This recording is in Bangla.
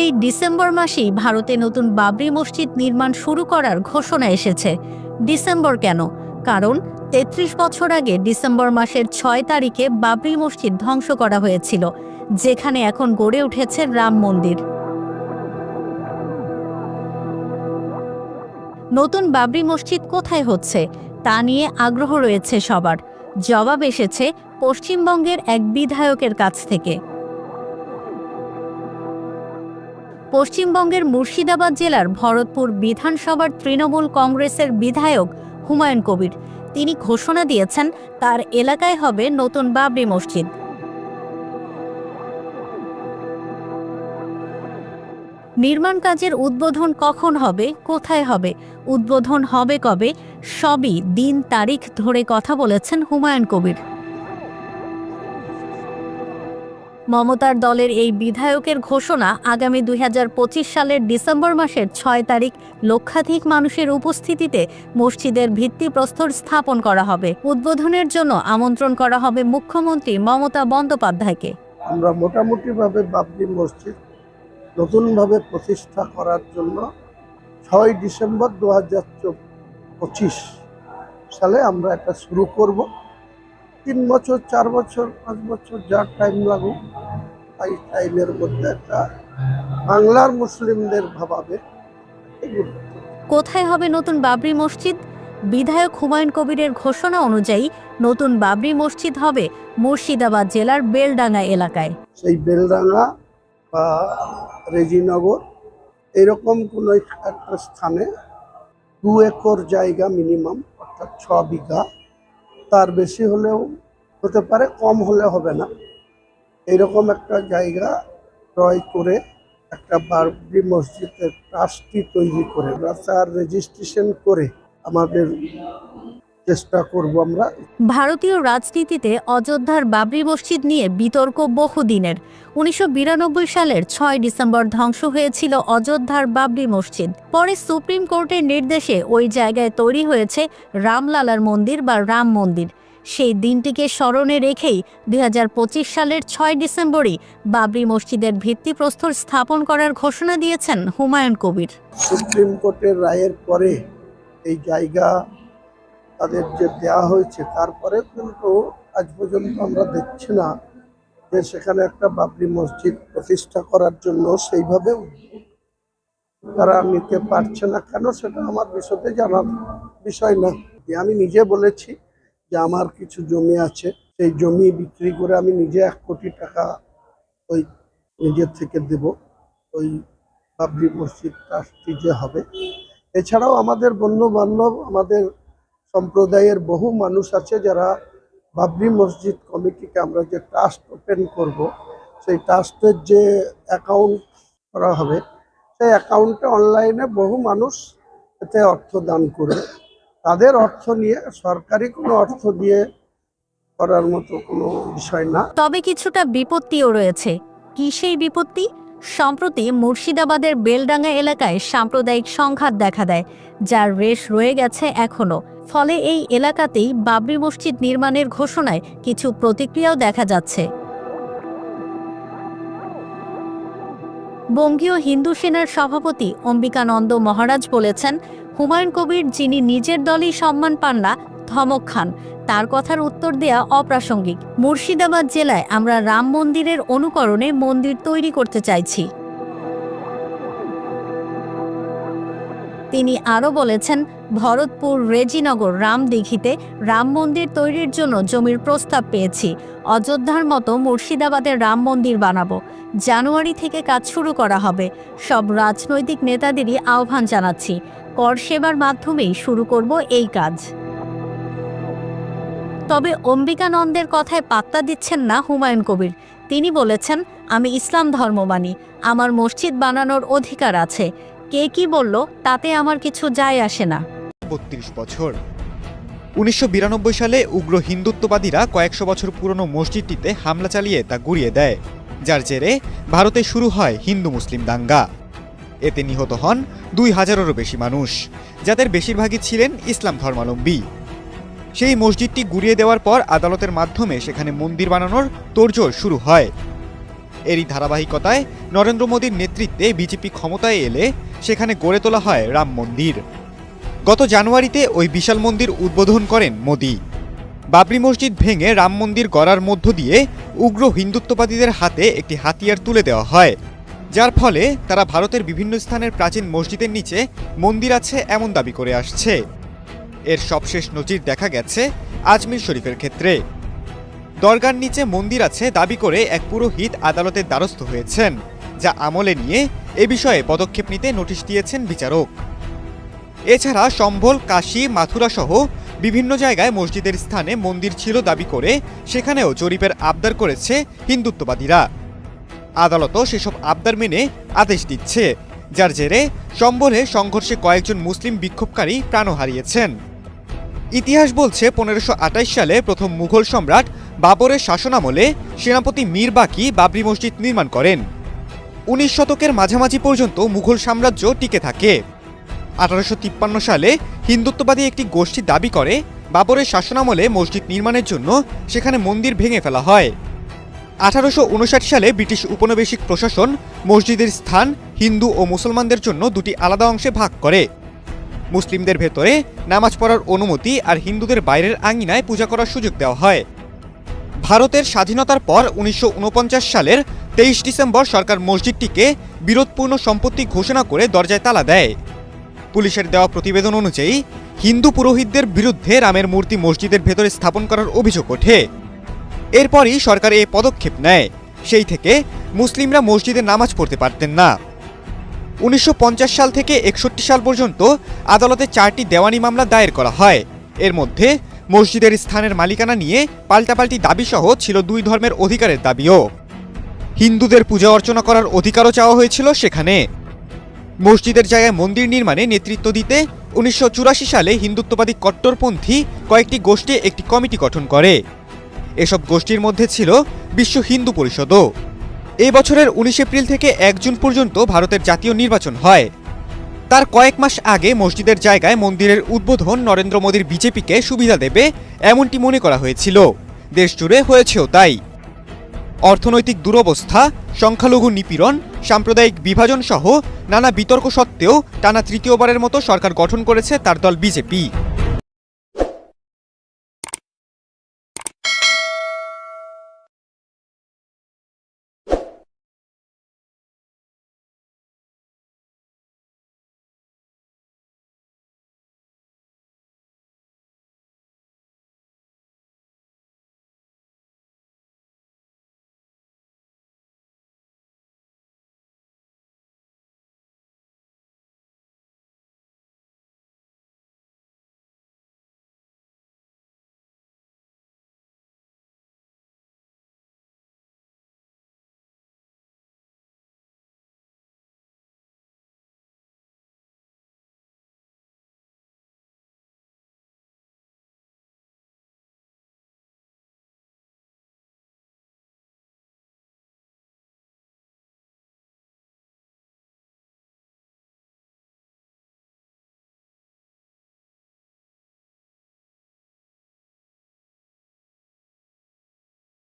এই ডিসেম্বর মাসেই ভারতে নতুন বাবরি মসজিদ নির্মাণ শুরু করার ঘোষণা এসেছে। ডিসেম্বর কেন? কারণ ৩৩ বছর আগে ডিসেম্বর মাসের ৬ তারিখে বাবরি মসজিদ ধ্বংস করা হয়েছিল, যেখানে এখন গড়ে উঠেছে রাম মন্দির। নতুন বাবরি মসজিদ কোথায় হচ্ছে তা নিয়ে আগ্রহ রয়েছে সবার। জবাব এসেছে পশ্চিমবঙ্গের এক বিধায়কের কাছ থেকে। পশ্চিমবঙ্গের মুর্শিদাবাদ জেলার ভরতপুর বিধানসভার তৃণমূল কংগ্রেসের বিধায়ক হুমায়ুন কবির তিনি ঘোষণা দিয়েছেন তার এলাকায় হবে নতুন বাবরি মসজিদ। নির্মাণ কাজের উদ্বোধন কখন হবে, কোথায় হবে, উদ্বোধন হবে কবে, সবই দিন তারিখ ধরে কথা বলেছেন হুমায়ুন কবির। মমতার দলের এই বিধায়কের ঘোষণা আগামী ২০২৫ সালের ডিসেম্বর মাসের ৬ তারিখ লক্ষাধিক মানুষের উপস্থিতিতে মসজিদের ভিত্তিপ্রস্তর স্থাপন করা হবে। উদ্বোধনের জন্য আমন্ত্রণ করা হবে মুখ্যমন্ত্রী মমতা বন্দ্যোপাধ্যায়কে। আমরা মোটামুটিভাবে বাবরি মসজিদ নতুনভাবে প্রতিষ্ঠা করার জন্য ৬ ডিসেম্বর ২০২৫ সালে আমরা এটা শুরু করব। ৩ বছর, ৪ বছর, ৫ বছর যা টাইম লাগুক, এই টাইমের মধ্যে একটা বাংলার মুসলিমদের ভাবাবে। কোথায় হবে নতুন বাবরি মসজিদ? বিধায়ক হুমায়ুন কবিরের ঘোষণা অনুযায়ী নতুন বাবরি মসজিদ হবে মুর্শিদাবাদ জেলার বেলডাঙ্গা এলাকায়। সেই বেলডাঙ্গা বা রেজিনগর এরকম কোনো একটা স্থানে ২ একর জায়গা মিনিমাম, অর্থাৎ ৬ বিঘা, তার বেশি হলেও হতে পারে, কম হলে হবে না, এরকম একটা জায়গা ক্রয় করে একটা বাবরি মসজিদের ট্রাস্টি তৈরি করে তার রেজিস্ট্রেশন করে আমাদের চেষ্টা করব আমরা। ভারতীয় রাজনীতিতে অযোধ্যার বাবরি মসজিদ নিয়ে বিতর্ক বহুদিনের। ১৯৯২ সালের ৬ ডিসেম্বর ধ্বংস হয়েছিল অযোধ্যার বাবরি মসজিদ। পরে সুপ্রিম কোর্টের নির্দেশে ওই জায়গায় তৈরি হয়েছে রামলালার মন্দির বা রাম মন্দির। সেই দিনটিকে স্মরণে রেখেই ২০২৫ সালের ৬ ডিসেম্বরই বাবরি মসজিদের ভিত্তিপ্রস্তর স্থাপন করার ঘোষণা দিয়েছেন হুমায়ুন কবির। সুপ্রিম কোর্টের রায়ের পরে এই জায়গা তাদের যে দেওয়া হয়েছে, তারপরে কিন্তু আজ পর্যন্ত আমরা দেখছি না যে সেখানে একটা বাবরি মসজিদ প্রতিষ্ঠা করার জন্য সেইভাবে তারা নিতে পারছে না। কেন সেটা আমার বিশদে জানার বিষয় না। আমি নিজে বলেছি যে আমার কিছু জমি আছে, সেই জমি বিক্রি করে আমি নিজে ১ কোটি টাকা ওই নিজের থেকে দেব ওই বাবরি মসজিদ ট্রাস্টি যে হবে। এছাড়াও আমাদের বন্ধু বান্ধব, আমাদের সম্প্রদায়ের বহু মানুষ আছে যারা বাবরি মসজিদ কমিটিকে আমরা যে ট্রাস্ট ওপেন করব, সেই ট্রাস্টের যে অ্যাকাউন্ট করা হবে, সেই অ্যাকাউন্টে অনলাইনে বহু মানুষ এতে অর্থ দান করবে। তাদের অর্থ নিয়ে সরকারি কোনো অর্থ দিয়ে করার মতো কোনো বিষয় না। তবে কিছুটা বিপত্তিও রয়েছে। কি সেই বিপত্তি? সম্প্রতি মুর্শিদাবাদের বেলডাঙ্গা এলাকায় সাম্প্রদায়িক সংঘাত দেখা দেয়, যার রেশ রয়ে গেছে এখনো। ফলে এই এলাকাতেই বাবরি মসজিদ নির্মাণের ঘোষণায় কিছু প্রতিক্রিয়াও দেখা যাচ্ছে। বঙ্গীয় হিন্দু সেনার সভাপতি অম্বিকানন্দ মহারাজ বলেছেন, হুমায়ুন কবির যিনি নিজের দলই সম্মান পান না, ধমক খান, তার কথার উত্তর দেয়া অপ্রাসঙ্গিক। মুর্শিদাবাদ জেলায় আমরা রাম মন্দিরের অনুকরণে মন্দির তৈরি করতে চাইছি। তিনি আরও বলেছেন, ভরতপুর রেজিনগর রামদিঘিতে রাম মন্দির তৈরির জন্য জমির প্রস্তাব পেয়েছি। অযোধ্যার মতো মুর্শিদাবাদের রাম মন্দির বানাবো। জানুয়ারি থেকে কাজ শুরু করা হবে। সব রাজনৈতিক নেতাদেরই আহ্বান জানাচ্ছি, কর সেবার মাধ্যমেই শুরু করব এই কাজ। তবে অম্বিকানন্দের কথায় পাত্তা দিচ্ছেন না হুমায়ুন কবির। তিনি বলেছেন, আমি ইসলাম ধর্ম মানি, আমার মসজিদ বানানোর অধিকার আছে। কে কি বলল তাতে আমার কিছু যায় আসে না। ৩২ বছর ১৯৯২ সালে উগ্র হিন্দুত্ববাদীরা কয়েকশো বছর পুরনো মসজিদটিতে হামলা চালিয়ে তা গুঁড়িয়ে দেয়, যার জেরে ভারতে শুরু হয় হিন্দু মুসলিম দাঙ্গা। এতে নিহত হন ২,০০০-এরও বেশি মানুষ, যাদের বেশিরভাগই ছিলেন ইসলাম ধর্মাবলম্বী। সেই মসজিদটি গুঁড়িয়ে দেওয়ার পর আদালতের মাধ্যমে সেখানে মন্দির বানানোর তোড়জোড় শুরু হয়। এরই ধারাবাহিকতায় নরেন্দ্র মোদীর নেতৃত্বে বিজেপি ক্ষমতায় এলে সেখানে গড়ে তোলা হয় রাম মন্দির। গত জানুয়ারিতে ওই বিশাল মন্দির উদ্বোধন করেন মোদী। বাবরি মসজিদ ভেঙে রাম মন্দির গড়ার মধ্য দিয়ে উগ্র হিন্দুত্ববাদীদের হাতে একটি হাতিয়ার তুলে দেওয়া হয়, যার ফলে তারা ভারতের বিভিন্ন স্থানের প্রাচীন মসজিদের নিচে মন্দির আছে এমন দাবি করে আসছে। এর সবশেষ নজির দেখা গেছে আজমির শরীফের ক্ষেত্রে। দরগার নিচে মন্দির আছে দাবি করে এক পুরোহিত আদালতের দ্বারস্থ হয়েছেন, যা আমলে নিয়ে এ বিষয়ে পদক্ষেপ নিতে নোটিশ দিয়েছেন বিচারক। এছাড়া সম্ভল, কাশী, মাথুরা সহ বিভিন্ন জায়গায় মসজিদের স্থানে মন্দির ছিল দাবি করে সেখানেও জরিপের আবদার করেছে হিন্দুত্ববাদীরা। আদালতও সেসব আবদার মেনে আদেশ দিচ্ছে, যার জেরে সম্বলে সংঘর্ষে কয়েকজন মুসলিম বিক্ষোভকারী প্রাণও হারিয়েছেন। ইতিহাস বলছে 1528 সালে প্রথম মুঘল সম্রাট বাবরের শাসনামলে সেনাপতি মীর বাকি বাবরি মসজিদ নির্মাণ করেন। 19 শতকের মাঝামাঝি পর্যন্ত মুঘল সাম্রাজ্য টিকে থাকে। 1853 সালে হিন্দুত্ববাদী একটি গোষ্ঠী দাবি করে বাবরের শাসনামলে মসজিদ নির্মাণের জন্য সেখানে মন্দির ভেঙে ফেলা হয়। 1859 সালে ব্রিটিশ উপনিবেশিক প্রশাসন মসজিদের স্থান হিন্দু ও মুসলমানদের জন্য দুটি আলাদা অংশে ভাগ করে। মুসলিমদের ভেতরে নামাজ পড়ার অনুমতি আর হিন্দুদের বাইরের আঙিনায় পূজা করার সুযোগ দেওয়া হয়। ভারতের স্বাধীনতার পর 1949 সালের 23 ডিসেম্বর সরকার মসজিদটিকে বিরোধপূর্ণ সম্পত্তি ঘোষণা করে দরজায় তালা দেয়। পুলিশের দেওয়া প্রতিবেদন অনুযায়ী হিন্দু পুরোহিতদের বিরুদ্ধে রামের মূর্তি মসজিদের ভেতরে স্থাপন করার অভিযোগ ওঠে। এরপরই সরকার এই পদক্ষেপ নেয়। সেই থেকে মুসলিমরা মসজিদে নামাজ পড়তে পারতেন না। 1950 সাল থেকে 61 সাল পর্যন্ত আদালতে 4টি দেওয়ানি মামলা দায়ের করা হয়। এর মধ্যে মসজিদের স্থানের মালিকানা নিয়ে পাল্টাপাল্টি দাবিসহ ছিল 2 ধর্মের অধিকারের দাবিও। হিন্দুদের পূজা অর্চনা করার অধিকারও চাওয়া হয়েছিল সেখানে। মসজিদের জায়গায় মন্দির নির্মাণে নেতৃত্ব দিতে 1984 সালে হিন্দুত্ববাদী কট্টরপন্থী কয়েকটি গোষ্ঠী একটি কমিটি গঠন করে। এসব গোষ্ঠীর মধ্যে ছিল বিশ্ব হিন্দু পরিষদও। এই বছরের 19 এপ্রিল থেকে 1 জুন পর্যন্ত ভারতের জাতীয় নির্বাচন হয়। তার কয়েক মাস আগে মসজিদের জায়গায় মন্দিরের উদ্বোধন নরেন্দ্র মোদীর বিজেপিকে সুবিধা দেবে এমনটি মনে করা হয়েছিল। দেশজুড়ে হয়েছেও তাই। অর্থনৈতিক দুরবস্থা, সংখ্যালঘু নিপীড়ন, সাম্প্রদায়িক বিভাজন সহ নানা বিতর্ক সত্ত্বেও টানা তৃতীয়বারের মতো সরকার গঠন করেছে তার দল বিজেপি।